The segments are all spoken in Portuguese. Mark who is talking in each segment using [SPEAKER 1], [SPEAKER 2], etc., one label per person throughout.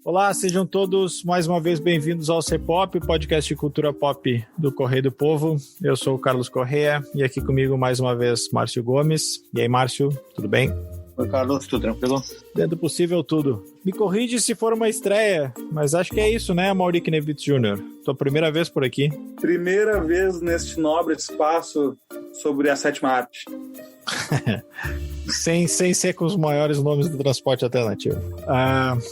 [SPEAKER 1] Olá, sejam todos mais uma vez bem-vindos ao C-Pop, o podcast de cultura pop do Correio do Povo. Eu sou o Carlos Correia e aqui comigo mais uma vez Márcio Gomes. E aí, Márcio, tudo bem?
[SPEAKER 2] Oi, Carlos, tudo tranquilo?
[SPEAKER 1] Dentro do possível, tudo. Me corrige se for uma estreia, mas acho que é isso, né, Amaury Knevitz Jr.? Tua primeira vez por aqui.
[SPEAKER 3] Primeira vez neste nobre espaço sobre a sétima arte.
[SPEAKER 1] sem ser com os maiores nomes do transporte alternativo.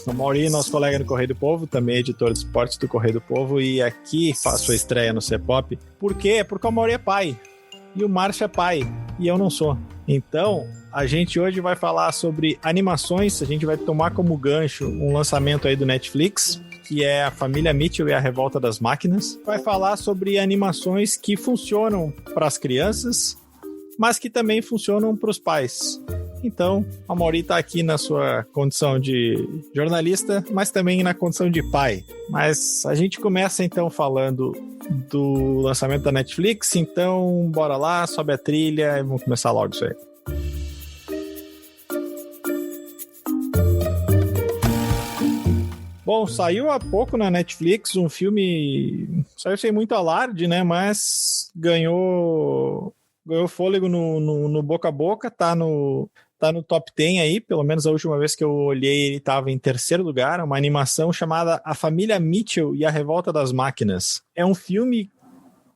[SPEAKER 1] O Mauri, nosso colega no Correio do Povo, também editor de esportes do Correio do Povo, e aqui faço a estreia no C-Pop. Por quê? Porque o Mauri é pai, e o Márcio é pai, e eu não sou. Então, a gente hoje vai falar sobre animações, a gente vai tomar como gancho um lançamento aí do Netflix, que é A Família Mitchell e a Revolta das Máquinas. Vai falar sobre animações que funcionam para as crianças, mas que também funcionam para os pais. Então, a Mauri está aqui na sua condição de jornalista, mas também na condição de pai. Mas a gente começa então falando do lançamento da Netflix, então bora lá, sobe a trilha e vamos começar logo isso aí. Bom, saiu há pouco na Netflix um filme, saiu sem muito alarde, né, mas ganhou fôlego no boca a boca, tá no top 10 aí, pelo menos a última vez que eu olhei ele estava em terceiro lugar, uma animação chamada A Família Mitchell e a Revolta das Máquinas. É um filme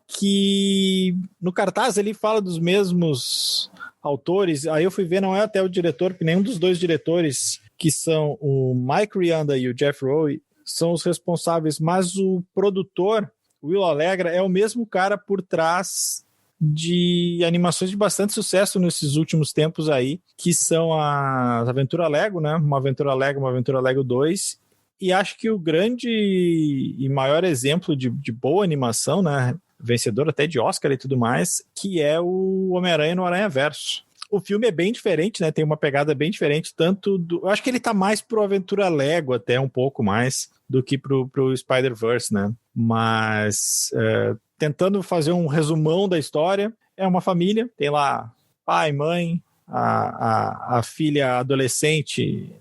[SPEAKER 1] que no cartaz ele fala dos mesmos autores, aí eu fui ver, não é até o diretor, porque nenhum dos dois diretores, que são o Mike Rianda e o Jeff Rowe, são os responsáveis, mas o produtor, Will Alegra, é o mesmo cara por trás de animações de bastante sucesso nesses últimos tempos aí, que são a Aventura Lego, né? Uma Aventura Lego 2, e acho que o grande e maior exemplo de boa animação, né? Vencedor até de Oscar e tudo mais, que é o Homem-Aranha no Aranhaverso. O filme é bem diferente, né? Tem uma pegada bem diferente, eu acho que ele tá mais pro Aventura Lego até um pouco mais do que pro Spider-Verse, né? Mas tentando fazer um resumão da história, é uma família, tem lá pai, mãe, a filha adolescente,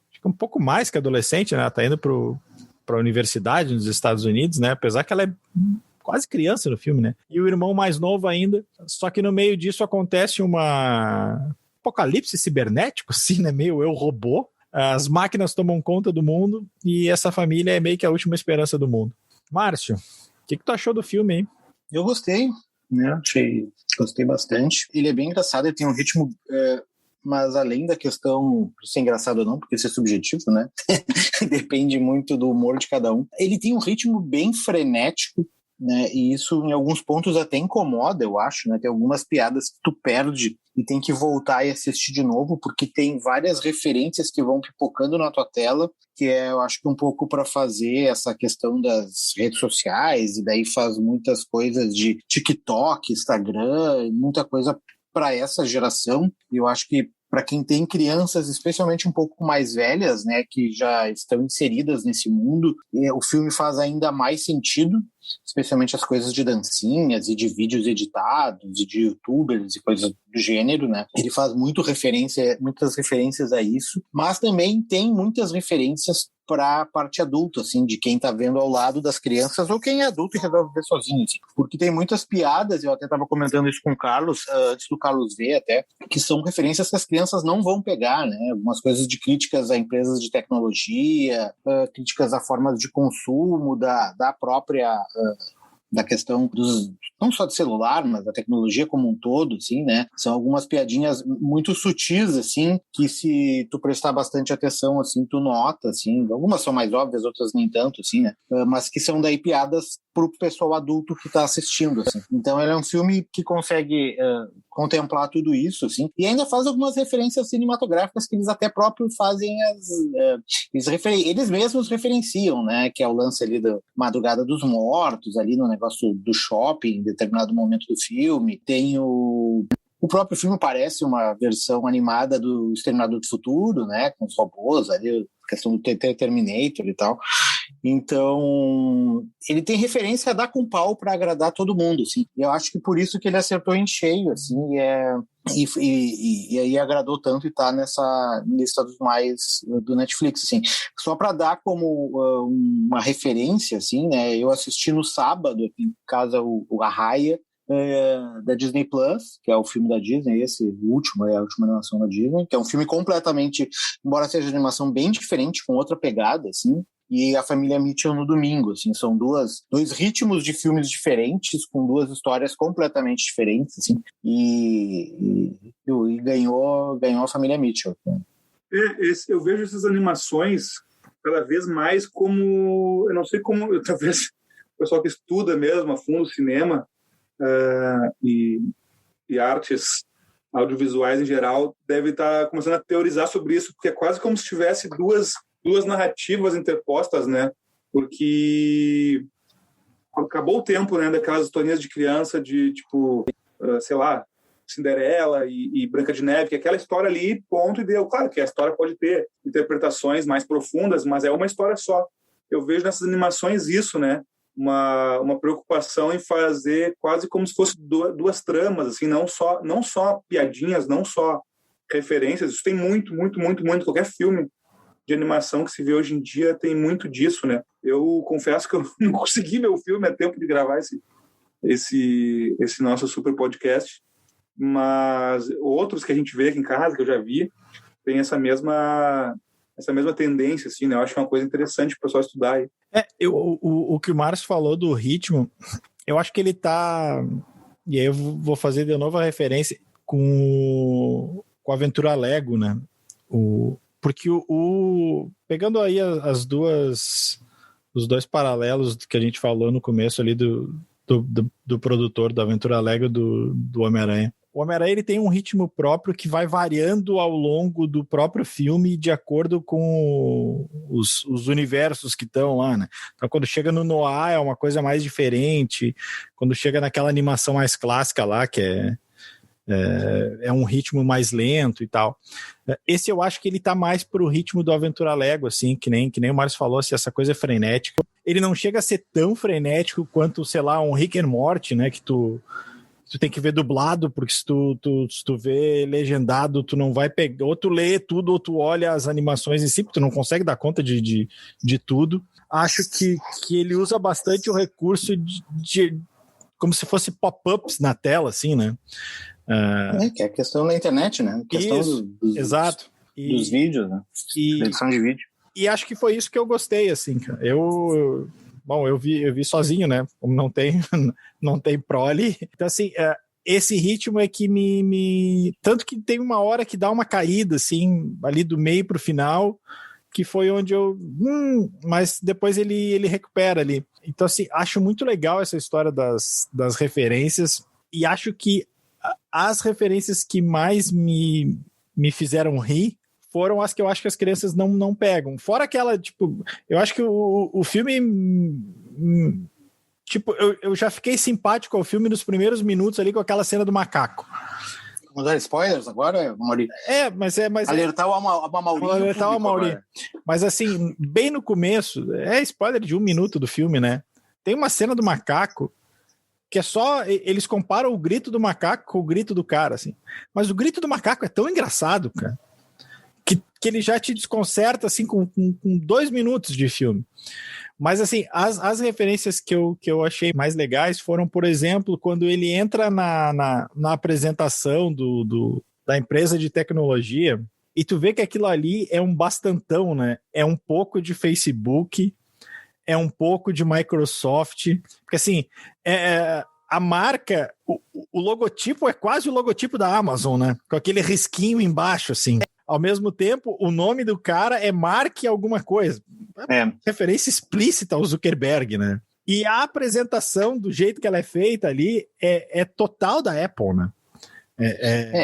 [SPEAKER 1] acho que um pouco mais que adolescente, né? Ela tá indo pra universidade nos Estados Unidos, né? Apesar que ela é quase criança no filme, né? E o irmão mais novo ainda, só que no meio disso acontece uma apocalipse cibernético, assim, né? Meio eu robô. As máquinas tomam conta do mundo e essa família é meio que a última esperança do mundo. Márcio, o que tu achou do filme, hein?
[SPEAKER 2] Eu gostei, né? Gostei bastante. Ele é bem engraçado, ele tem um ritmo... mas além da questão de ser engraçado ou não, porque isso é subjetivo, né? Depende muito do humor de cada um. Ele tem um ritmo bem frenético, né? E isso em alguns pontos até incomoda, eu acho, né? Tem algumas piadas que tu perde e tem que voltar e assistir de novo, porque tem várias referências que vão pipocando na tua tela, que eu acho que um pouco para fazer essa questão das redes sociais, e daí faz muitas coisas de TikTok, Instagram, muita coisa para essa geração. E eu acho que para quem tem crianças, especialmente um pouco mais velhas, né, que já estão inseridas nesse mundo, o filme faz ainda mais sentido, especialmente as coisas de dancinhas e de vídeos editados e de youtubers e coisas do gênero, né? Ele faz muitas referências a isso, mas também tem muitas referências para a parte adulta, assim, de quem tá vendo ao lado das crianças ou quem é adulto e resolve ver sozinho, assim. Porque tem muitas piadas, eu até estava comentando isso com o Carlos, antes do Carlos ver até, que são referências que as crianças não vão pegar, né? Algumas coisas de críticas a empresas de tecnologia, críticas a formas de consumo da própria... da questão não só de celular, mas da tecnologia como um todo, assim, né? São algumas piadinhas muito sutis, assim, que se tu prestar bastante atenção, assim, tu nota, assim. Algumas são mais óbvias, outras nem tanto, assim, né? Mas que são daí piadas pro pessoal adulto que tá assistindo, assim. Então ele é um filme que consegue contemplar tudo isso, assim, e ainda faz algumas referências cinematográficas que eles até próprios fazem eles mesmos referenciam, né? Que é o lance ali da Madrugada dos Mortos, ali no negócio do shopping, em determinado momento do filme. Tem o próprio filme parece uma versão animada do Exterminador do Futuro, né? Com os robôs ali, questão do Terminator e tal. Então, ele tem referência a dar com pau para agradar todo mundo, assim. E eu acho que por isso que ele acertou em cheio, assim, e aí agradou tanto e tá nessa lista dos mais do Netflix, assim. Só para dar como uma referência, assim, né? Eu assisti no sábado, aqui em casa, o Arraia, da Disney Plus, que é o filme da Disney, a última animação da Disney, que é um filme completamente, embora seja animação bem diferente, com outra pegada, assim, e A Família Mitchell no domingo, assim, são dois ritmos de filmes diferentes, com duas histórias completamente diferentes, assim, e ganhou A Família Mitchell.
[SPEAKER 3] Eu vejo essas animações cada vez mais como, eu não sei como, talvez o pessoal que estuda mesmo a fundo cinema, e artes audiovisuais em geral deve estar começando a teorizar sobre isso, porque é quase como se tivesse duas narrativas interpostas, né? Porque acabou o tempo, né, daquelas historinhas de criança de tipo, sei lá, Cinderela e Branca de Neve, que é aquela história ali, ponto, e deu. Claro que a história pode ter interpretações mais profundas, mas é uma história só. Eu vejo nessas animações isso, né? Uma preocupação em fazer quase como se fosse duas tramas, assim, não só piadinhas, não só referências. Isso tem muito. Qualquer filme de animação que se vê hoje em dia tem muito disso, né? Eu confesso que eu não consegui ver o filme a tempo de gravar esse nosso super podcast, mas outros que a gente vê aqui em casa, que eu já vi, tem essa mesma tendência, assim, né? Eu acho que é uma coisa interessante para o pessoal estudar aí.
[SPEAKER 1] O que o Márcio falou do ritmo, eu acho que ele tá... E aí eu vou fazer de novo a referência com a Aventura Lego, né? Porque pegando aí os dois paralelos que a gente falou no começo ali do produtor da Aventura Lego do Homem-Aranha. O Homem-Aranha, ele tem um ritmo próprio que vai variando ao longo do próprio filme de acordo com os universos que estão lá, né? Então, quando chega no Noir é uma coisa mais diferente, quando chega naquela animação mais clássica lá, que é um ritmo mais lento e tal. Esse eu acho que ele tá mais pro ritmo do Aventura Lego, assim, que nem o Márcio falou, assim, essa coisa é frenética. Ele não chega a ser tão frenético quanto, sei lá, um Rick and Morty, né, que tu tem que ver dublado, porque se tu vê legendado, tu não vai pegar, ou tu lê tudo, ou tu olha as animações em si, porque tu não consegue dar conta de tudo. Acho que ele usa bastante o recurso de como se fosse pop-ups na tela, assim, né?
[SPEAKER 2] Que é a questão da internet, né? A questão
[SPEAKER 1] exato.
[SPEAKER 2] Dos vídeos, né? Edição de vídeo.
[SPEAKER 1] E acho que foi isso que eu gostei, assim, cara. Eu vi sozinho, né? Como não tem prole. Então, assim, esse ritmo é que tanto que tem uma hora que dá uma caída, assim, ali do meio pro final, que foi onde mas depois ele recupera ali. Então, assim, acho muito legal essa história das referências, e acho que as referências que mais me fizeram rir foram as que eu acho que as crianças não pegam. Fora aquela, tipo, eu acho que o filme, tipo, eu já fiquei simpático ao filme nos primeiros minutos ali com aquela cena do macaco.
[SPEAKER 2] Vamos dar spoilers agora, Mauri?
[SPEAKER 1] Mas
[SPEAKER 2] alertar o Amaury.
[SPEAKER 1] Alertar o Amaury. Mas assim, bem no começo, é spoiler de 1 minuto do filme, né? Tem uma cena do macaco que é só, eles comparam o grito do macaco com o grito do cara, assim. Mas o grito do macaco é tão engraçado, cara, que ele já te desconcerta, assim, com 2 minutos de filme. Mas, assim, as referências que eu achei mais legais foram, por exemplo, quando ele entra na apresentação da empresa de tecnologia, e tu vê que aquilo ali é um bastantão, né? É um pouco de Facebook, é um pouco de Microsoft, porque assim, a marca, o logotipo é quase o logotipo da Amazon, né? Com aquele risquinho embaixo, assim. Ao mesmo tempo, o nome do cara é Mark alguma coisa. Referência explícita ao Zuckerberg, né? E a apresentação, do jeito que ela é feita ali, é total da Apple, né?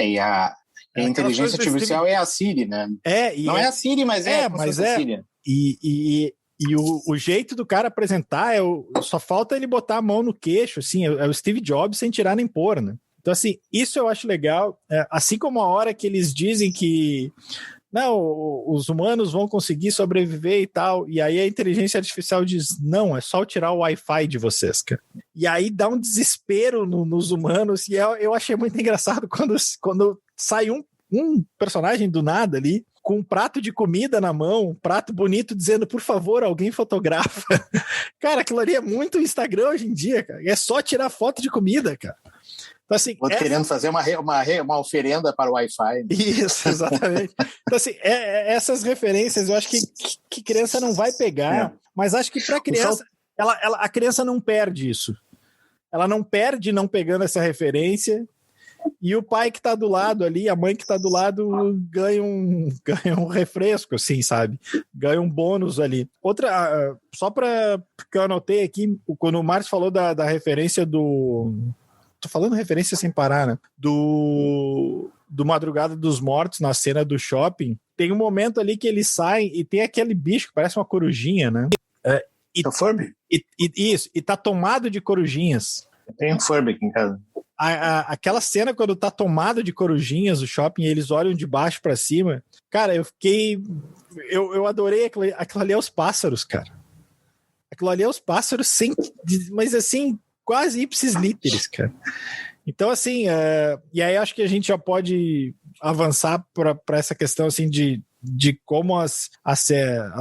[SPEAKER 2] E a inteligência artificial é a Siri, né? Não é a Siri, mas
[SPEAKER 1] mas
[SPEAKER 2] a Siri.
[SPEAKER 1] E o jeito do cara apresentar só falta ele botar a mão no queixo, assim, é o Steve Jobs sem tirar nem pôr, né? Então, assim, isso eu acho legal, assim como a hora que eles dizem que não, os humanos vão conseguir sobreviver e tal, e aí a inteligência artificial diz, não, é só tirar o Wi-Fi de vocês, cara. E aí dá um desespero nos humanos, e eu achei muito engraçado quando sai um personagem do nada ali, com um prato de comida na mão, um prato bonito, dizendo, por favor, alguém fotografa. Cara, aquilo ali é muito Instagram hoje em dia, cara. É só tirar foto de comida, cara. Então, assim,
[SPEAKER 2] querendo fazer uma oferenda para o Wi-Fi.
[SPEAKER 1] Isso, exatamente. Então, assim, essas referências eu acho que criança não vai pegar, mas acho que para criança, a criança não perde isso. Ela não perde não pegando essa referência, e o pai que tá do lado ali, a mãe que tá do lado ganha um refresco, assim, sabe? Ganha um bônus ali. Outra, só para que eu anotei aqui, quando o Márcio falou da referência do... Tô falando referência sem parar, né? Do Madrugada dos Mortos, na cena do shopping. Tem um momento ali que eles saem e tem aquele bicho que parece uma corujinha, né?
[SPEAKER 2] É o Furby?
[SPEAKER 1] Isso, e tá tomado de corujinhas.
[SPEAKER 2] Tem um Furby aqui em casa.
[SPEAKER 1] Aquela cena quando tá tomado de corujinhas o shopping e eles olham de baixo pra cima, cara, eu adorei aquilo ali aos pássaros, cara. Aquilo ali aos pássaros mas assim, quase ipsis literis, cara. Então, assim, e aí acho que a gente já pode avançar para essa questão, assim, de como as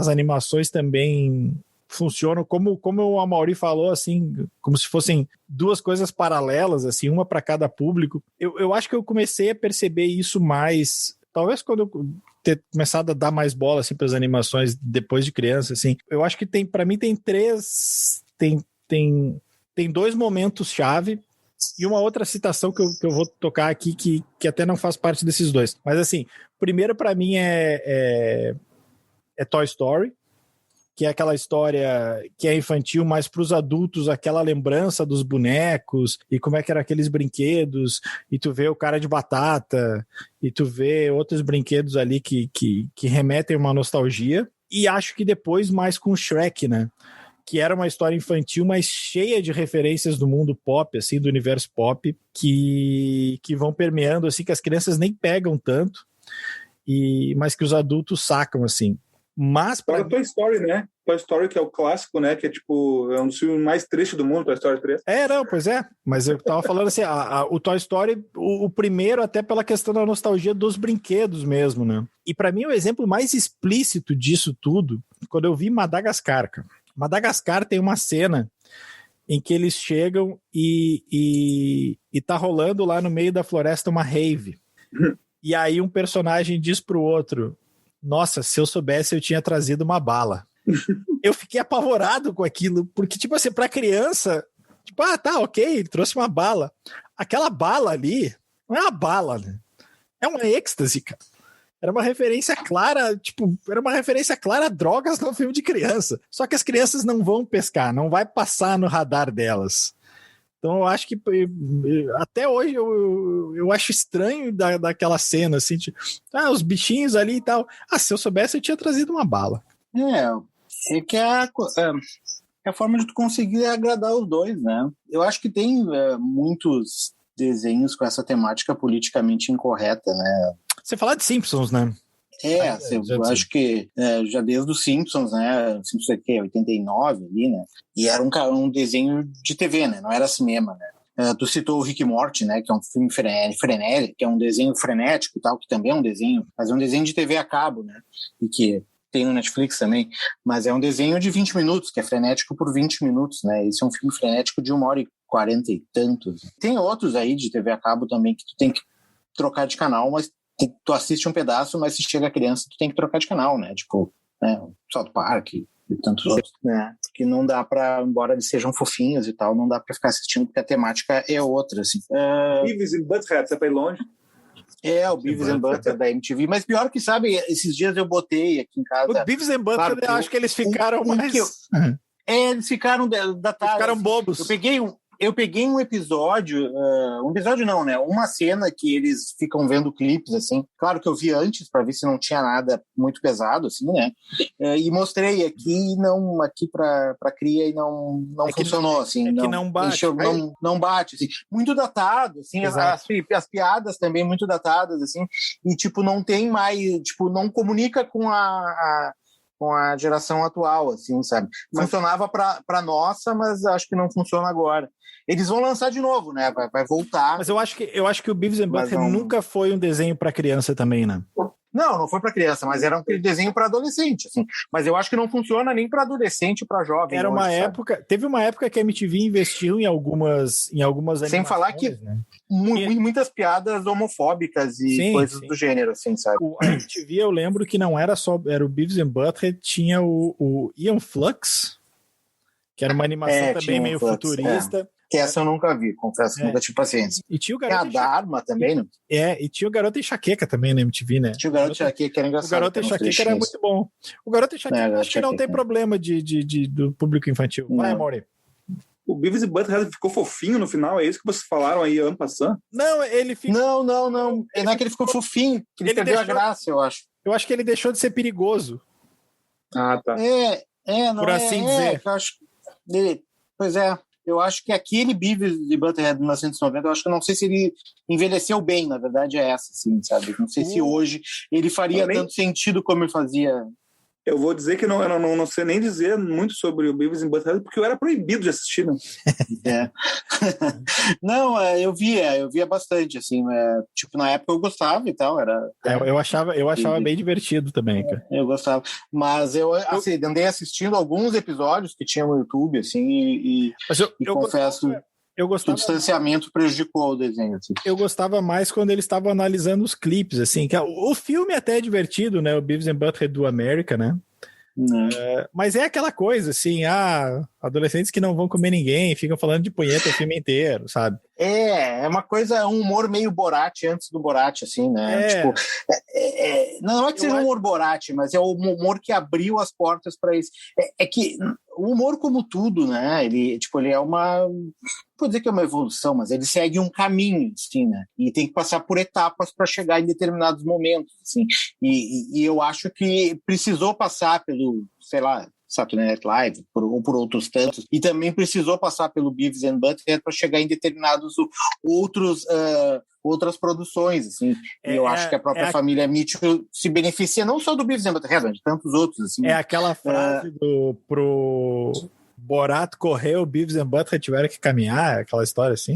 [SPEAKER 1] animações também funcionam, como o Amaury falou, assim, como se fossem duas coisas paralelas, assim, uma para cada público. Eu acho que eu comecei a perceber isso mais, talvez quando eu ter começado a dar mais bola, assim, para as animações depois de criança, assim. Eu acho que para mim tem dois momentos-chave e uma outra citação que eu vou tocar aqui que até não faz parte desses dois. Mas, assim, primeiro para mim é Toy Story, que é aquela história que é infantil, mas para os adultos, aquela lembrança dos bonecos e como é que eram aqueles brinquedos, e tu vê o cara de batata, e tu vê outros brinquedos ali que remetem a uma nostalgia. E acho que depois mais com Shrek, né? Que era uma história infantil, mas cheia de referências do mundo pop, assim, do universo pop, que vão permeando, assim, que as crianças nem pegam tanto, mas que os adultos sacam, assim. Mas
[SPEAKER 3] para Toy Story, né? Toy Story, que é o clássico, né? Que é tipo, é um dos filmes mais tristes do mundo, Toy Story 3.
[SPEAKER 1] Não, pois é. Mas eu tava falando assim, o Toy Story, o primeiro, até pela questão da nostalgia dos brinquedos mesmo, né? E para mim, o exemplo mais explícito disso tudo, quando eu vi Madagascar, cara. Madagascar tem uma cena em que eles chegam e tá rolando lá no meio da floresta uma rave. E aí um personagem diz pro outro, nossa, se eu soubesse eu tinha trazido uma bala. Eu fiquei apavorado com aquilo, porque tipo assim, pra criança, tipo, tá, ok, ele trouxe uma bala. Aquela bala ali, não é uma bala, né? É uma êxtase, cara. Era uma referência clara, a drogas no filme de criança. Só que as crianças não vão pescar, não vai passar no radar delas. Então eu acho que até hoje eu acho estranho daquela cena, assim, os bichinhos ali e tal. Se eu soubesse eu tinha trazido uma bala.
[SPEAKER 2] É que é a forma de tu conseguir agradar os dois, né? Eu acho que tem muitos desenhos com essa temática politicamente incorreta, né?
[SPEAKER 1] Você fala de Simpsons, né?
[SPEAKER 2] Eu acho que já desde os Simpsons, né? Simpsons aqui, 89 ali, né? E era um desenho de TV, né? Não era cinema, né? Tu citou o Rick e Morty, né? Que é um filme frenético, que é um desenho frenético e tal, que também é um desenho, mas é um desenho de TV a cabo, né? E que tem no Netflix também, mas é um desenho de 20 minutos, que é frenético por 20 minutos, né? Esse é um filme frenético de 1h40 e tantos. Tem outros aí de TV a cabo também que tu tem que trocar de canal, mas tu assiste um pedaço, mas se chega a criança, tu tem que trocar de canal, né? Tipo, né? South Park e tantos outros, né? Porque não dá pra, embora eles sejam fofinhos e tal, não dá pra ficar assistindo, porque a temática é outra, assim.
[SPEAKER 3] Beavis and Butthead, você tá aí longe?
[SPEAKER 2] O Beavis and Butthead da MTV, mas pior que, sabe, esses dias eu botei aqui em casa...
[SPEAKER 1] O Beavis and Butthead, eu acho que eles ficaram mais...
[SPEAKER 2] Eles ficaram datados.
[SPEAKER 1] Ficaram bobos.
[SPEAKER 2] Eu peguei Eu peguei um episódio não, né? Uma cena que eles ficam vendo clipes, assim. Claro que eu vi antes para ver se não tinha nada muito pesado, assim, né? E mostrei aqui para cria e não funcionou, assim.
[SPEAKER 1] Que não bate.
[SPEAKER 2] Não bate, assim. Muito datado, assim. As piadas também muito datadas, assim. E, tipo, não tem mais... Tipo, não comunica com a geração atual, assim, sabe? Funcionava para nossa, mas acho que não funciona agora. Eles vão lançar de novo, né? Vai voltar.
[SPEAKER 1] Mas eu acho que o Beavis and Butthead nunca foi um desenho para criança também, né?
[SPEAKER 2] Não foi para criança, mas era um desenho para adolescente, assim. Mas eu acho que não funciona nem para adolescente e para jovem.
[SPEAKER 1] Era uma época, teve uma época que a MTV investiu em algumas animações.
[SPEAKER 2] Sem falar que
[SPEAKER 1] né?
[SPEAKER 2] Muitas piadas homofóbicas e coisas do gênero, assim, sabe?
[SPEAKER 1] A MTV, eu lembro que não era só, era o Beavis and Butthead, tinha o Ian Flux, que era uma animação também meio futurista.
[SPEAKER 2] Que essa eu nunca vi, confesso que nunca tive paciência.
[SPEAKER 1] E tinha o
[SPEAKER 2] Garoto Dharma também, né?
[SPEAKER 1] E tinha o Garoto Enxaqueca também na MTV, né?
[SPEAKER 2] Tinha o Garoto Enxaqueca, que era engraçado.
[SPEAKER 1] O Garoto Enxaqueca era muito bom. O Garoto Enxaqueca acho que não tem problema do público infantil. Vai, Amore.
[SPEAKER 3] O Beavis e Butthead ficou fofinho no final, é isso que vocês falaram aí, ano passando?
[SPEAKER 1] Não, ele ficou...
[SPEAKER 2] Não. Não é que ele ficou fofinho, que ele perdeu a graça, eu acho.
[SPEAKER 1] Eu acho que ele deixou de ser perigoso.
[SPEAKER 3] Ah, tá.
[SPEAKER 2] Não
[SPEAKER 1] por assim dizer.
[SPEAKER 2] Eu acho... Pois é. Eu acho que aquele Beavis e Butthead de 1990, eu acho que não sei se ele envelheceu bem, na verdade é essa, assim, sabe? Não sei se hoje ele faria tanto sentido como ele fazia.
[SPEAKER 3] Eu vou dizer que eu não sei nem dizer muito sobre o Beavis and Butthead, porque eu era proibido de assistir, né?
[SPEAKER 2] Não, eu via bandante, assim, tipo, na época eu gostava e tal,
[SPEAKER 1] eu achava bem divertido também, cara.
[SPEAKER 2] Eu gostava, mas eu andei assistindo alguns episódios que tinha no YouTube, assim, e confesso...
[SPEAKER 1] Eu gostava,
[SPEAKER 2] o distanciamento prejudicou o desenho. Assim.
[SPEAKER 1] Eu gostava mais quando eles estavam analisando os clipes, assim. Que o filme até é divertido, né? O Beavis and Butthead do América, né? Mas é aquela coisa, assim, adolescentes que não vão comer ninguém, ficam falando de punheta o filme inteiro, sabe?
[SPEAKER 2] É uma coisa, um humor meio Borat antes do Borat, assim, né? Tipo, não é que seja um humor Borat, mas é o humor que abriu as portas para isso. É que o humor, como tudo, né? Ele é uma... Vou dizer que é uma evolução, mas ele segue um caminho, assim, né? E tem que passar por etapas para chegar em determinados momentos, assim. E eu acho que precisou passar pelo, sei lá, Saturday Night Live, ou por outros tantos, e também precisou passar pelo Beavis and Butthead para chegar em determinados outras produções, assim. E eu acho que a própria família Mitchell se beneficia não só do Beavis and Butthead, mas de tantos outros, assim.
[SPEAKER 1] É aquela frase pro Borat correu, o Beavis and Butthead tiveram que caminhar, aquela história assim?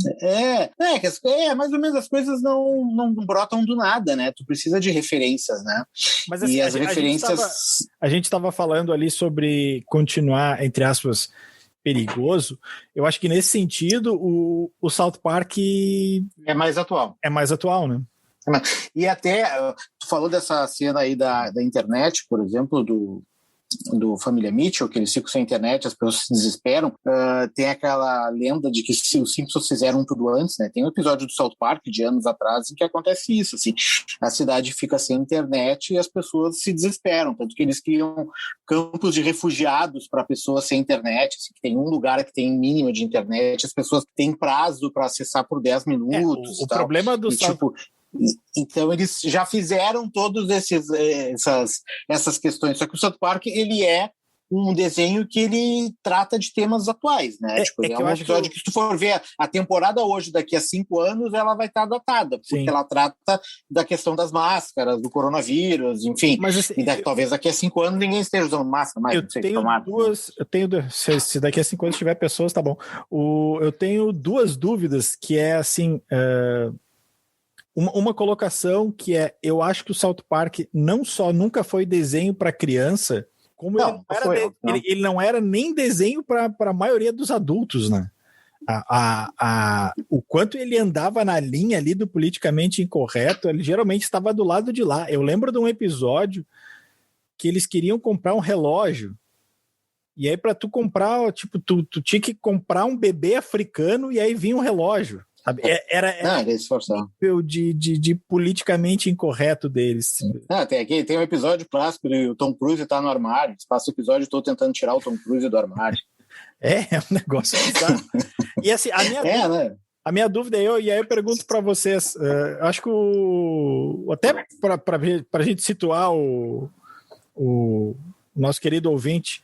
[SPEAKER 2] Mais ou menos as coisas não brotam do nada, né? Tu precisa de referências, né?
[SPEAKER 1] Mas assim, as referências... A gente estava falando ali sobre continuar, entre aspas, perigoso. Eu acho que nesse sentido o South Park
[SPEAKER 2] é mais atual.
[SPEAKER 1] É mais atual, né?
[SPEAKER 2] E até, tu falou dessa cena aí da internet, por exemplo, do Família Mitchell, que eles ficam sem internet, as pessoas se desesperam. Tem aquela lenda de que os Simpsons fizeram tudo antes, né? Tem um episódio do South Park de anos atrás em que acontece isso, assim, a cidade fica sem internet e as pessoas se desesperam, tanto que eles criam campos de refugiados para pessoas sem internet, assim, que tem um lugar que tem mínimo de internet, as pessoas têm prazo para acessar por 10 minutos.
[SPEAKER 1] O problema do
[SPEAKER 2] Então eles já fizeram todas essas questões, só que o South Park ele é um desenho que ele trata de temas atuais, né? É um episódio que se tu for ver a temporada hoje, daqui a 5 anos, ela vai estar datada, porque ela trata da questão das máscaras, do coronavírus, enfim.
[SPEAKER 1] Mas, assim,
[SPEAKER 2] talvez daqui a 5 anos ninguém esteja usando máscara mais.
[SPEAKER 1] Se daqui a 5 anos tiver pessoas, tá bom. Eu tenho duas dúvidas, que é assim... Uma colocação que eu acho que o South Park não só nunca foi desenho para criança, como ele não era nem desenho para a maioria dos adultos, né? O quanto ele andava na linha ali do politicamente incorreto, ele geralmente estava do lado de lá. Eu lembro de um episódio que eles queriam comprar um relógio, e aí para tu comprar, tipo, tu tinha que comprar um bebê africano e aí vinha um relógio. Era nível de politicamente incorreto deles.
[SPEAKER 2] Tem um episódio clássico do Tom Cruise tá no armário. Passa o episódio todo tentando tirar o Tom Cruise do armário.
[SPEAKER 1] É um negócio bizarro. E assim, a minha dúvida, e aí eu pergunto para vocês, acho que até para a gente situar o nosso querido ouvinte,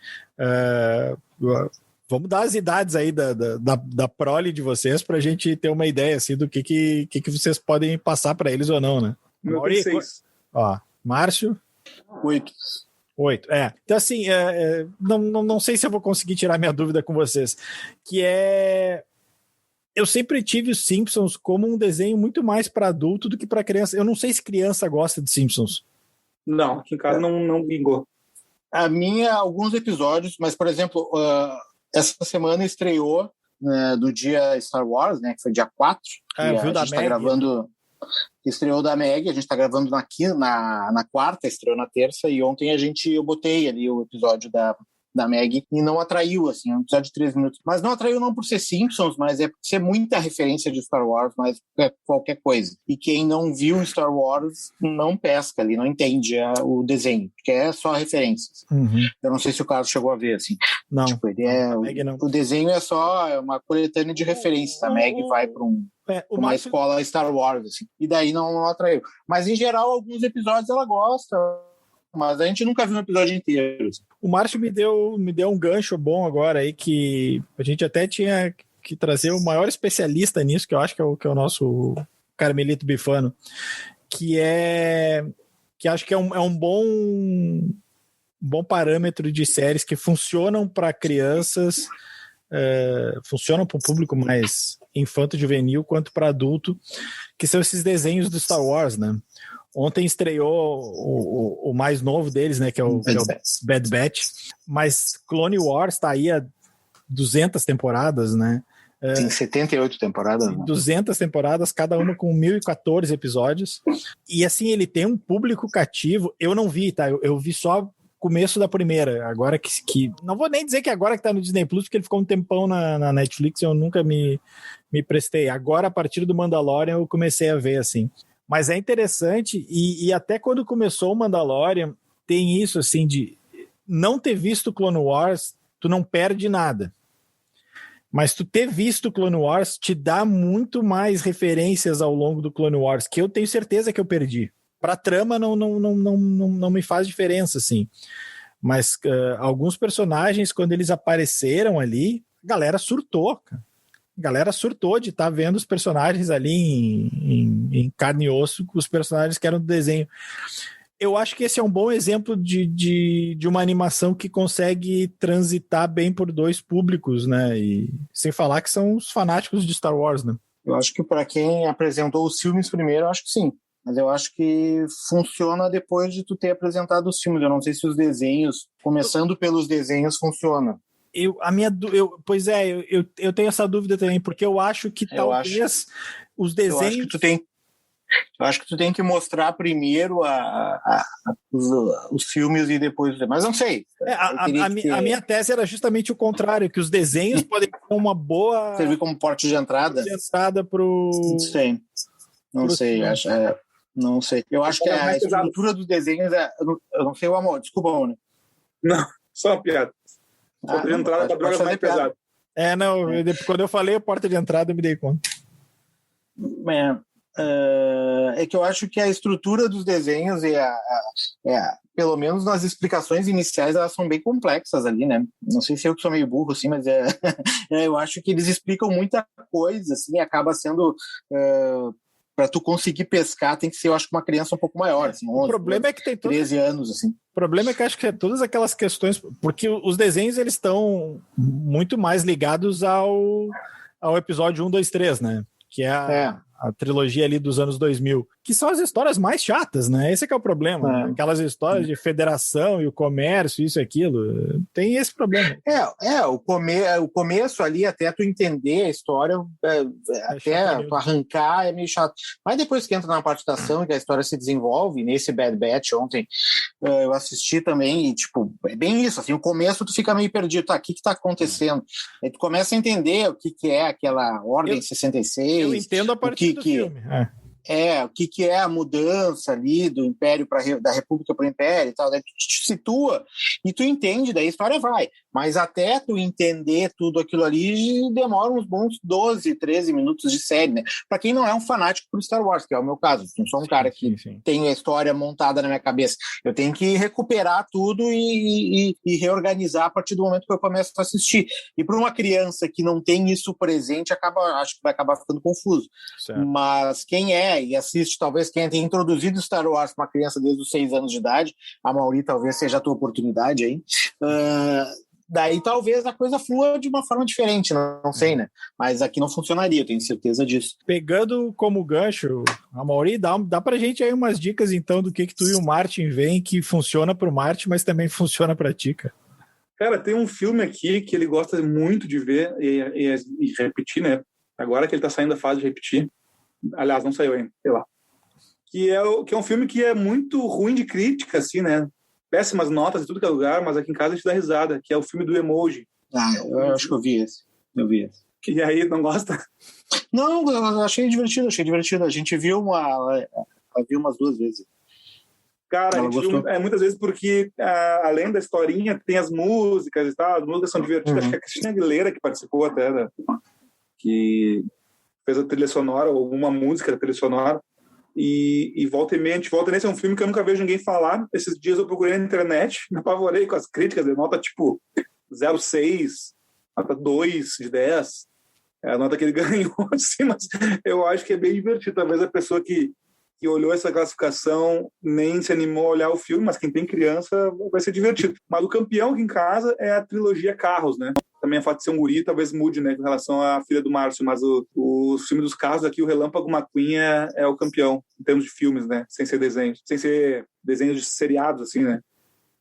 [SPEAKER 1] vamos dar as idades aí da prole de vocês para a gente ter uma ideia assim, do que vocês podem passar para eles ou não, né?
[SPEAKER 3] Meu tem 6.
[SPEAKER 1] Ó, Márcio?
[SPEAKER 2] 8.
[SPEAKER 1] Então, assim, não sei se eu vou conseguir tirar minha dúvida com vocês, que eu sempre tive os Simpsons como um desenho muito mais para adulto do que para criança. Eu não sei se criança gosta de Simpsons.
[SPEAKER 3] Não, aqui em casa não vingou.
[SPEAKER 2] A minha, alguns episódios, mas, por exemplo, essa semana estreou do dia Star Wars, né, que foi dia 4.
[SPEAKER 1] Viu da
[SPEAKER 2] Meg. Tá gravando... Estreou da Meg, a gente tá gravando na quarta, estreou na terça, e ontem eu botei ali o episódio da Meg e não atraiu, assim, é um episódio de 3 minutos. Mas não atraiu não por ser Simpsons, mas é por ser muita referência de Star Wars, mas qualquer coisa. E quem não viu Star Wars não pesca ali, não entende o desenho, porque é só referências.
[SPEAKER 1] Uhum.
[SPEAKER 2] Eu não sei se o Carlos chegou a ver, assim.
[SPEAKER 1] Não.
[SPEAKER 2] Tipo,
[SPEAKER 1] não.
[SPEAKER 2] O desenho é só uma coletânea de referências. A Meg vai para uma escola Star Wars, assim, e daí não atraiu. Mas, em geral, alguns episódios ela gosta, mas a gente nunca viu um episódio inteiro.
[SPEAKER 1] O Márcio me deu um gancho bom agora aí, que a gente até tinha que trazer o maior especialista nisso, que eu acho que é o nosso Carmelito Bifano, que acho que é um bom parâmetro de séries que funcionam para crianças, funcionam para o público mais infanto-juvenil quanto para adulto, que são esses desenhos do Star Wars, né? Ontem estreou o mais novo deles, né, que é o Bad Batch, mas Clone Wars está aí há 200 temporadas, né?
[SPEAKER 2] Tem 78 temporadas. Né?
[SPEAKER 1] 200 temporadas, cada uma com 1.014 episódios. E assim, ele tem um público cativo. Eu não vi, tá? Eu vi só começo da primeira. Agora que não vou nem dizer que agora que tá no Disney Plus, porque ele ficou um tempão na Netflix e eu nunca me prestei. Agora, a partir do Mandalorian, eu comecei a ver, assim. Mas é interessante, e até quando começou o Mandalorian, tem isso, assim, de não ter visto Clone Wars, tu não perde nada. Mas tu ter visto Clone Wars te dá muito mais referências ao longo do Clone Wars, que eu tenho certeza que eu perdi. Pra trama não me faz diferença, assim. Mas alguns personagens, quando eles apareceram ali, a galera surtou, cara. A galera surtou de estar vendo os personagens ali em carne e osso, os personagens que eram do desenho. Eu acho que esse é um bom exemplo de uma animação que consegue transitar bem por dois públicos, né? E sem falar que são os fanáticos de Star Wars, né?
[SPEAKER 2] Eu acho que para quem apresentou os filmes primeiro, eu acho que sim. Mas eu acho que funciona depois de tu ter apresentado os filmes. Eu não sei se os desenhos, começando pelos desenhos, funciona.
[SPEAKER 1] Eu tenho essa dúvida também, porque eu acho que talvez os desenhos...
[SPEAKER 2] Eu acho que tu tem que mostrar primeiro os filmes e depois... Mas não sei.
[SPEAKER 1] A minha tese era justamente o contrário, que os desenhos podem ser uma boa...
[SPEAKER 2] Servir como porta de entrada?
[SPEAKER 1] Pro...
[SPEAKER 2] Não sei, não sei. Eu acho que a estrutura dos desenhos eu não sei o amor. Desculpa, Rony.
[SPEAKER 3] Não, só uma piada. Porta de entrada para drogas mais pesada.
[SPEAKER 1] Quando eu falei a porta de entrada, eu me dei conta.
[SPEAKER 2] É que eu acho que a estrutura dos desenhos pelo menos nas explicações iniciais, elas são bem complexas ali, né? Não sei se eu que sou meio burro, assim, mas eu acho que eles explicam muita coisa, assim, acaba sendo... para tu conseguir pescar, tem que ser, eu acho, uma criança um pouco maior, assim, 11,
[SPEAKER 1] o problema é que tem
[SPEAKER 2] 13 anos, assim.
[SPEAKER 1] O problema é que acho que todas aquelas questões, porque os desenhos, eles estão muito mais ligados ao episódio 1, 2, 3, né? Que é a trilogia ali dos anos 2000, que são as histórias mais chatas, né? Esse é que é o problema. Né? Aquelas histórias de federação e o comércio, isso e aquilo. Tem esse problema.
[SPEAKER 2] O começo ali, até tu entender a história, até tu arrancar, é meio chato. Mas depois que entra na parte da ação e que a história se desenvolve, nesse Bad Batch ontem, eu assisti também e, tipo, é bem isso, assim, o começo tu fica meio perdido, tá, o que tá acontecendo? Aí tu começa a entender o que é aquela Ordem 66.
[SPEAKER 1] Eu entendo a partir do filme.
[SPEAKER 2] o que é a mudança ali do Império da República para o Império e tal, daí tu te situa e tu entende, daí a história vai. Mas até tu entender tudo aquilo ali demora uns bons 12, 13 minutos de série, né? Para quem não é um fanático por Star Wars, que é o meu caso, não sou um cara que tem a história montada na minha cabeça. Eu tenho que recuperar tudo e reorganizar a partir do momento que eu começo a assistir. E para uma criança que não tem isso presente, acho que vai acabar ficando confuso. Certo. Mas quem e assiste, talvez quem tenha introduzido Star Wars para uma criança desde os 6 anos de idade, a Mauri talvez seja a tua oportunidade aí, daí talvez a coisa flua de uma forma diferente, não sei, né? Mas aqui não funcionaria, eu tenho certeza disso.
[SPEAKER 1] Pegando como gancho, a Mauri, dá pra gente aí umas dicas então do que tu e o Martin veem que funciona pro Martin, mas também funciona pra ti, cara.
[SPEAKER 3] Cara, tem um filme aqui que ele gosta muito de ver e repetir, né? Agora que ele tá saindo da fase de repetir. Aliás, não saiu ainda, sei lá. Que é um filme que é muito ruim de crítica, assim, né? Péssimas notas em tudo que é lugar, mas aqui em casa a gente dá risada, que é o filme do Emoji.
[SPEAKER 2] Eu acho que eu vi esse.
[SPEAKER 3] E aí, não gosta?
[SPEAKER 2] Não, eu achei divertido. A gente viu umas 2 vezes.
[SPEAKER 3] Cara, a gente viu muitas vezes porque, além da historinha, tem as músicas e tal, as músicas são divertidas. Acho que a Cristina Aguilera, que participou até, né? Que fez a trilha sonora, ou alguma música da trilha sonora, e volta e meia, volta nesse é um filme que eu nunca vejo ninguém falar. Esses dias eu procurei na internet, me apavorei com as críticas, de nota tipo 0,6, nota 2 de 10, é a nota que ele ganhou, assim, mas eu acho que é bem divertido. Talvez a pessoa que olhou essa classificação nem se animou a olhar o filme, mas quem tem criança vai ser divertido. Mas o campeão aqui em casa é a trilogia Carros, né? Também a fato de ser um guri talvez mude, né, com relação à filha do Márcio, mas o filme dos Carros aqui, o Relâmpago McQueen é o campeão, em termos de filmes, né, sem ser desenhos de seriados, assim, né,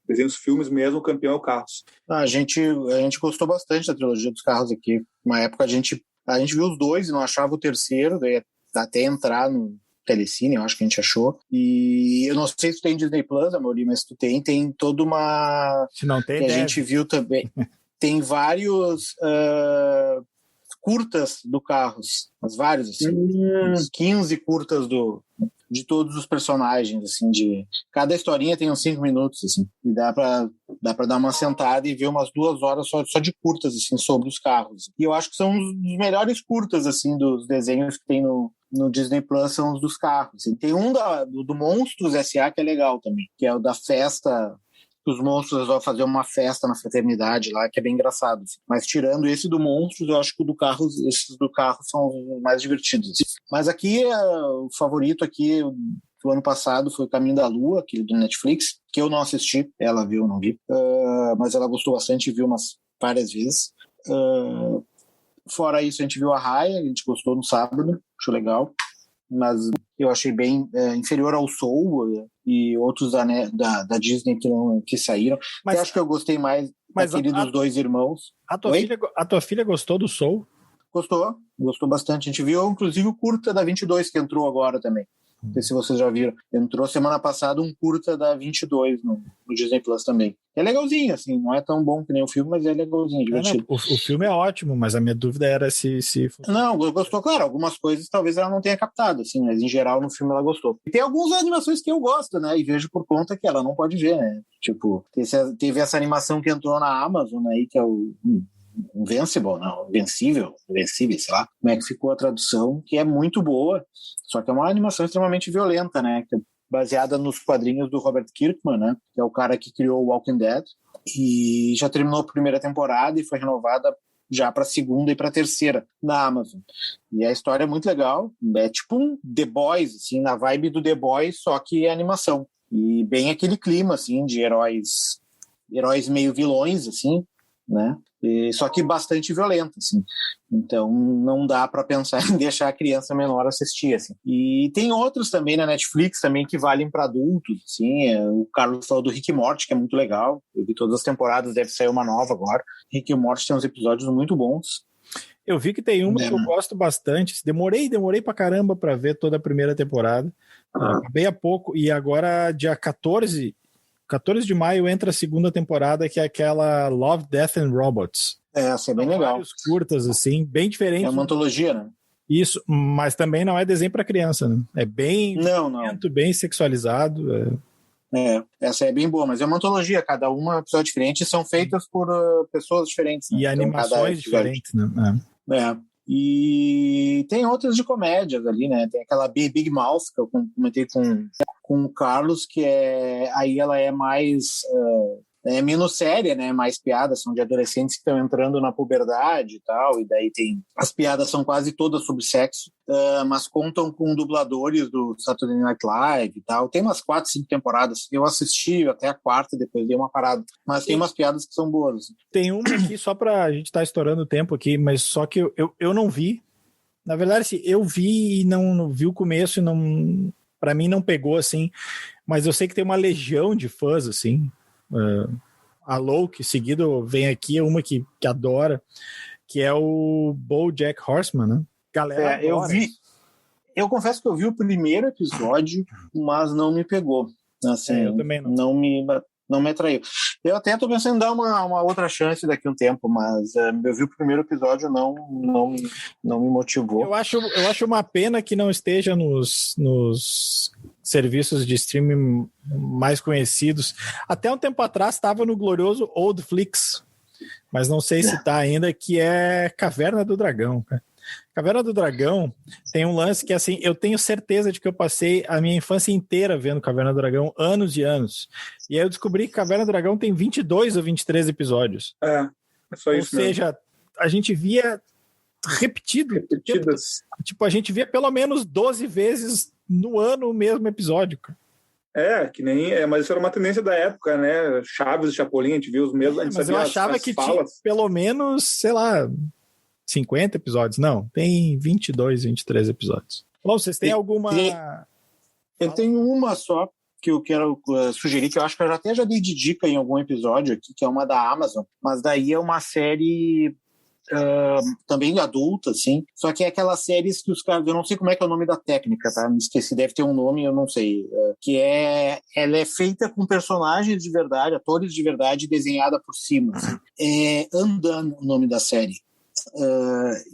[SPEAKER 3] desenhos, filmes mesmo, o campeão é o Carros.
[SPEAKER 2] A gente gostou bastante da trilogia dos Carros aqui. Uma época a gente viu os 2 e não achava o terceiro, daí até entrar no Telecine, eu acho que a gente achou. E eu não sei se tu tem Disney Plus, Amorim, mas tu tem toda uma...
[SPEAKER 1] Se não tem,
[SPEAKER 2] que a gente viu também. Tem vários curtas do Carros, mas vários, assim, uns 15 curtas de todos os personagens, assim, cada historinha tem uns 5 minutos, assim, e dá pra dar uma sentada e ver umas 2 horas só de curtas, assim, sobre os carros. E eu acho que são os melhores curtas, assim, dos desenhos que tem no Disney Plus, são os dos carros. Assim. Tem um do Monstros S.A. que é legal também, que é o da festa... Os monstros vão fazer uma festa na fraternidade lá, que é bem engraçado. Assim. Mas tirando esse do Monstros, eu acho que esses do carro são os mais divertidos. Assim. Mas aqui, o favorito aqui do ano passado foi o Caminho da Lua, aquele do Netflix, que eu não assisti, ela viu, não vi. Mas ela gostou bastante e viu várias vezes. Fora isso, a gente viu a Raya, a gente gostou no sábado, achou legal. Mas eu achei bem inferior ao Soul e outros da Disney que saíram. Mas eu acho que eu gostei mais daquele dos 2 irmãos.
[SPEAKER 1] A tua filha gostou do Soul?
[SPEAKER 2] Gostou bastante. A gente viu, inclusive, o curta da 22 que entrou agora também. Não sei se vocês já viram. Entrou semana passada um curta da 22 no Disney Plus também. É legalzinho, assim, não é tão bom que nem o filme, mas é legalzinho, divertido.
[SPEAKER 1] O filme é ótimo, mas a minha dúvida era se...
[SPEAKER 2] Não, gostou, claro, algumas coisas talvez ela não tenha captado, assim, mas em geral no filme ela gostou. E tem algumas animações que eu gosto, né, e vejo por conta que ela não pode ver, né, tipo, teve essa animação que entrou na Amazon aí, que é o... Vencível, sei lá, como é que ficou a tradução, que é muito boa, só que é uma animação extremamente violenta, né, que é baseada nos quadrinhos do Robert Kirkman, né, que é o cara que criou o Walking Dead, e já terminou a primeira temporada e foi renovada já para a segunda e para a terceira na Amazon. E a história é muito legal, é tipo um The Boys, assim, na vibe do The Boys, só que é animação, e bem aquele clima, assim, de heróis meio vilões, assim, né? Só que bastante violento, assim. Então não dá para pensar em deixar a criança menor assistir, assim. E tem outros também na Netflix também que valem para adultos, assim. O Carlos falou do Rick e Morty, que é muito legal. Eu vi todas as temporadas, deve sair uma nova agora. Rick e Morty tem uns episódios muito bons.
[SPEAKER 1] Eu vi que tem uma que eu gosto bastante. Demorei pra caramba para ver toda a primeira temporada. Acabei há pouco e agora dia 14 de maio entra a segunda temporada, que é aquela Love, Death and Robots.
[SPEAKER 2] Essa é bem legal.
[SPEAKER 1] Vários curtas, assim, bem diferentes.
[SPEAKER 2] É uma antologia, né?
[SPEAKER 1] Isso, mas também não é desenho para criança, né? É bem bem sexualizado.
[SPEAKER 2] Essa é bem boa, mas é uma antologia, cada uma episódio diferente, são feitas por pessoas diferentes. Né?
[SPEAKER 1] E então, animações diferentes, né?
[SPEAKER 2] E tem outras de comédias ali, né? Tem aquela Big Mouth, que eu comentei com o Carlos, que aí ela é mais... menos séria, né? Mais piadas, são de adolescentes que estão entrando na puberdade e tal, e daí as piadas são quase todas sobre sexo, mas contam com dubladores do Saturday Night Live e tal. Tem umas 4, 5 temporadas. Eu assisti até a 4ª, depois dei uma parada. Mas tem umas piadas que são boas.
[SPEAKER 1] Tem uma aqui, só pra gente tá estourando o tempo aqui, mas só que eu não vi. Na verdade, assim, eu vi e não vi o começo e não... Pra mim não pegou, assim, mas eu sei que tem uma legião de fãs, assim. A Loki, seguido vem aqui uma que adora, que é o BoJack Horseman, né? Galera,
[SPEAKER 2] eu confesso que eu vi o primeiro episódio, mas não me pegou. Assim,
[SPEAKER 1] eu também não.
[SPEAKER 2] Não me atraiu. Eu até tô pensando em dar uma outra chance daqui a um tempo, mas eu vi o primeiro episódio, não me motivou.
[SPEAKER 1] Eu acho uma pena que não esteja nos serviços de streaming mais conhecidos. Até um tempo atrás estava no glorioso Oldflix, mas não sei se está ainda, que é Caverna do Dragão, cara. Caverna do Dragão tem um lance que, assim, eu tenho certeza de que eu passei a minha infância inteira vendo Caverna do Dragão, anos e anos. E aí eu descobri que Caverna do Dragão tem 22 ou 23 episódios.
[SPEAKER 3] É só isso.
[SPEAKER 1] Ou seja, a gente via repetidas. Tipo, a gente via pelo menos 12 vezes no ano o mesmo episódio, cara.
[SPEAKER 3] Que nem... mas isso era uma tendência da época, né? Chaves e Chapolin, a gente viu os mesmos...
[SPEAKER 1] mas eu achava que tinha pelo menos, sei lá... 50 episódios? Não, tem 22, 23 episódios. Bom, vocês têm alguma...
[SPEAKER 2] Eu tenho uma só que eu quero sugerir, que eu acho que eu até já dei de dica em algum episódio aqui, que é uma da Amazon, mas daí é uma série também adulta, assim, só que é aquelas séries que os caras... Eu não sei como é que é o nome da técnica, tá? Me esqueci, deve ter um nome, eu não sei. Ela é feita com personagens de verdade, atores de verdade, desenhada por cima. Assim. É Undone o nome da série.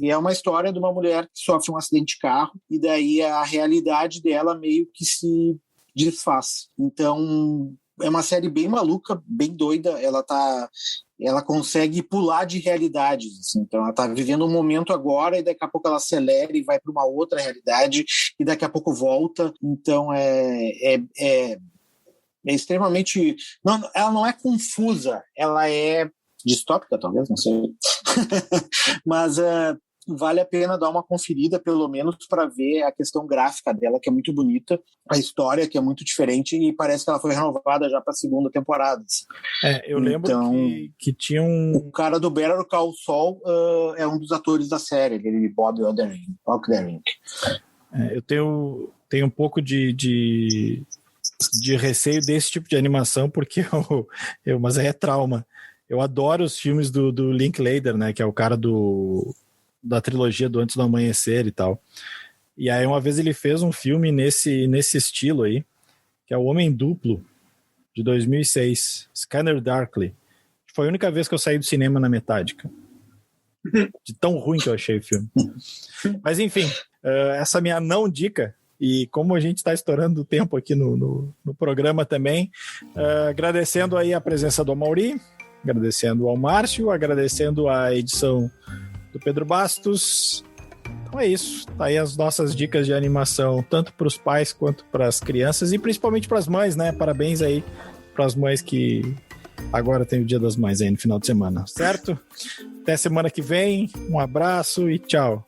[SPEAKER 2] E é uma história de uma mulher que sofre um acidente de carro e daí a realidade dela meio que se desfaz. Então é uma série bem maluca, bem doida. Ela consegue pular de realidades, assim. Então ela está vivendo um momento agora e daqui a pouco ela acelera e vai para uma outra realidade e daqui a pouco volta. Então é extremamente... ela não é confusa, ela é distópica, talvez, não sei. Mas vale a pena dar uma conferida, pelo menos, para ver a questão gráfica dela, que é muito bonita, a história, que é muito diferente, e parece que ela foi renovada já para a 2ª temporada.
[SPEAKER 1] Eu lembro que tinha um...
[SPEAKER 2] O cara do Better Call Saul é um dos atores da série, ele Bob Odenkirk.
[SPEAKER 1] Eu tenho um pouco de receio desse tipo de animação, porque mas aí é trauma. Eu adoro os filmes do Linklater, né? Que é o cara da trilogia do Antes do Amanhecer e tal. E aí uma vez ele fez um filme nesse estilo aí, que é O Homem Duplo, de 2006. Scanner Darkly. Foi a única vez que eu saí do cinema na metade, cara. De tão ruim que eu achei o filme. Mas enfim, essa minha não dica... E como a gente está estourando o tempo aqui no programa também, agradecendo aí a presença do Amaury, agradecendo ao Márcio, agradecendo a edição do Pedro Bastos. Então é isso. Tá aí as nossas dicas de animação, tanto para os pais quanto para as crianças e principalmente para as mães, né? Parabéns aí para as mães que agora tem o Dia das Mães aí no final de semana, certo? Até semana que vem. Um abraço e tchau.